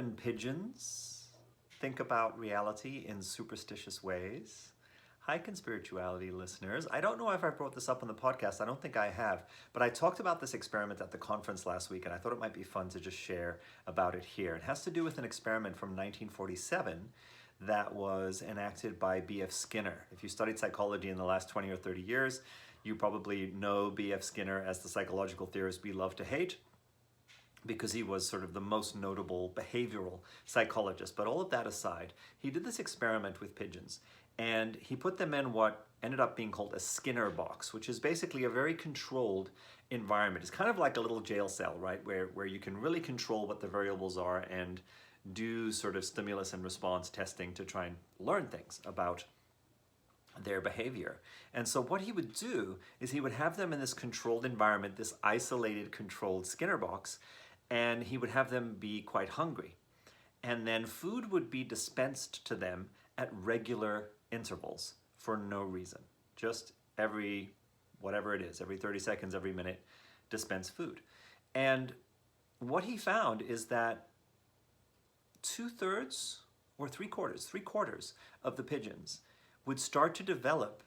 even pigeons think about reality in superstitious ways? Hi, Conspirituality listeners. I don't know if I brought this up on the podcast. I don't think I have, but I talked about this experiment at the conference last week, and I thought it might be fun to just share about it here. It has to do with an experiment from 1947 that was enacted by B.F. Skinner. If you studied psychology in the last 20 or 30 years, you probably know B.F. Skinner as the psychological theorist we love to hate, because he was sort of the most notable behavioral psychologist. But all of that aside, he did this experiment with pigeons, and he put them in what ended up being called a Skinner box, which is basically a very controlled environment. It's kind of like a little jail cell, right, where you can really control what the variables are and do sort of stimulus and response testing to try and learn things about their behavior. And so what he would do is he would have them in this controlled environment, this isolated, controlled Skinner box, and he would have them be quite hungry. And then food would be dispensed to them at regular intervals for no reason. Just every, whatever it is, every 30 seconds, every minute, dispense food. And what he found is that 2/3 or 3/4 of the pigeons would start to develop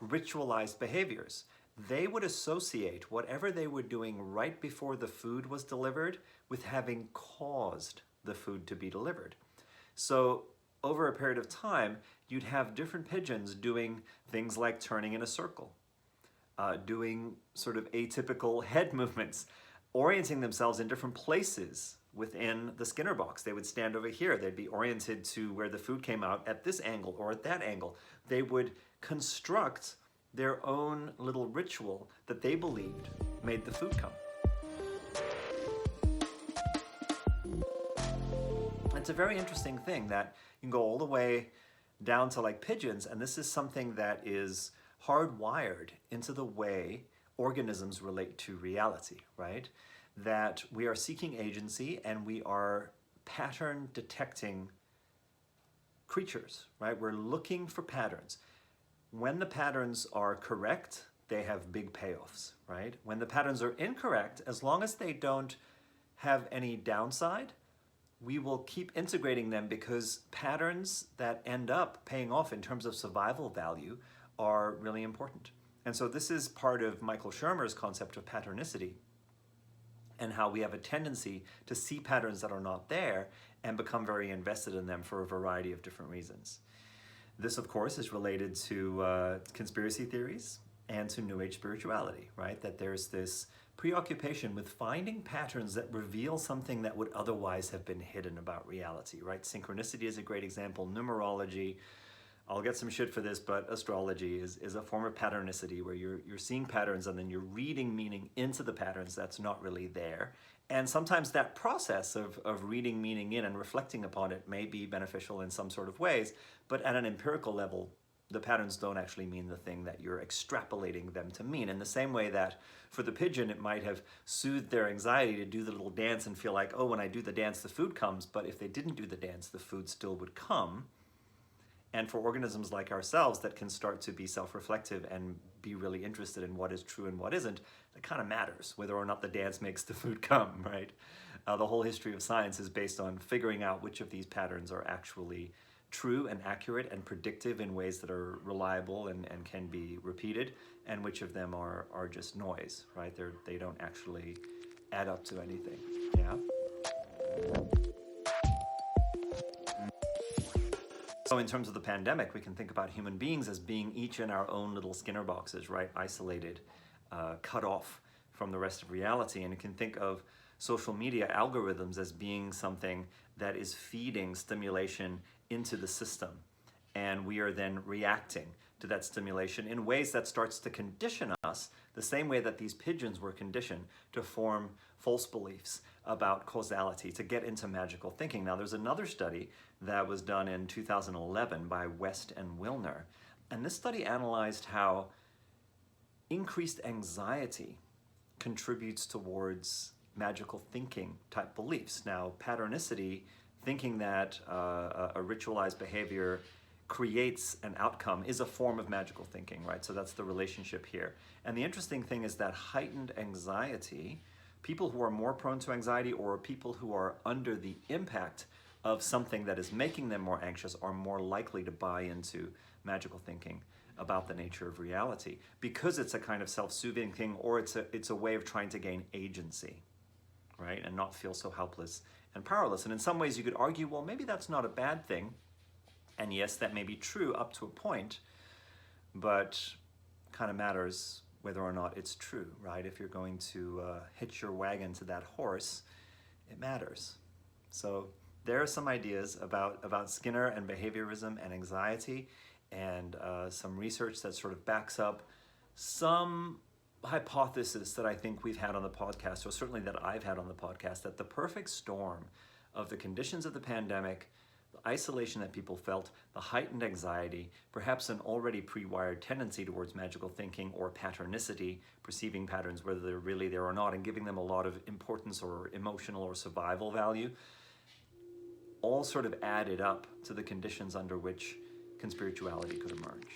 ritualized behaviors. They would associate whatever they were doing right before the food was delivered with having caused the food to be delivered. So over a period of time, you'd have different pigeons doing things like turning in a circle, doing sort of atypical head movements, orienting themselves in different places within the Skinner box. They would stand over here. They'd be oriented to where the food came out at this angle or at that angle. They would construct their own little ritual that they believed made the food come. It's a very interesting thing that you can go all the way down to like pigeons, and this is something that is hardwired into the way organisms relate to reality, right? That we are seeking agency and we are pattern detecting creatures, right? We're looking for patterns. When the patterns are correct, they have big payoffs, right? When the patterns are incorrect, as long as they don't have any downside, we will keep integrating them, because patterns that end up paying off in terms of survival value are really important. And so this is part of Michael Shermer's concept of patternicity, and how we have a tendency to see patterns that are not there and become very invested in them for a variety of different reasons. This, of course, is related to conspiracy theories and to New Age spirituality, right? That there's this preoccupation with finding patterns that reveal something that would otherwise have been hidden about reality, right? Synchronicity is a great example. Numerology, I'll get some shit for this, but astrology is a form of patternicity where you're seeing patterns and then you're reading meaning into the patterns that's not really there. And sometimes that process of reading meaning in and reflecting upon it may be beneficial in some sort of ways, but at an empirical level, the patterns don't actually mean the thing that you're extrapolating them to mean. In the same way that for the pigeon, it might have soothed their anxiety to do the little dance and feel like, oh, when I do the dance, the food comes. But if they didn't do the dance, the food still would come. And for organisms like ourselves that can start to be self-reflective and be really interested in what is true and what isn't, it kind of matters whether or not the dance makes the food come, right? The whole history of science is based on figuring out which of these patterns are actually true and accurate and predictive in ways that are reliable and can be repeated, and which of them are just noise, right? They don't actually add up to anything, yeah? So in terms of the pandemic, we can think about human beings as being each in our own little Skinner boxes, right? Isolated, cut off from the rest of reality. And you can think of social media algorithms as being something that is feeding stimulation into the system. And we are then reacting to that stimulation in ways that starts to condition us the same way that these pigeons were conditioned to form false beliefs about causality, to get into magical thinking. Now, there's another study that was done in 2011 by West and Wilner, and this study analyzed how increased anxiety contributes towards magical thinking type beliefs. Now, patternicity, thinking that a ritualized behavior creates an outcome, is a form of magical thinking, right? So that's the relationship here. And the interesting thing is that heightened anxiety people who are more prone to anxiety or people who are under the impact of something that is making them more anxious are more likely to buy into magical thinking about the nature of reality, because it's a kind of self-soothing thing, or it's a way of trying to gain agency, right? And not feel so helpless and powerless. And in some ways you could argue, well, maybe that's not a bad thing. And yes, that may be true up to a point, but kind of matters whether or not it's true, right? If you're going to hitch your wagon to that horse, it matters. So there are some ideas about Skinner and behaviorism and anxiety, and some research that sort of backs up some hypothesis that I think we've had on the podcast, or certainly that I've had on the podcast, that the perfect storm of the conditions of the pandemic, the isolation that people felt, the heightened anxiety, perhaps an already pre-wired tendency towards magical thinking or patternicity, perceiving patterns whether they're really there or not, and giving them a lot of importance or emotional or survival value, all sort of added up to the conditions under which conspirituality could emerge.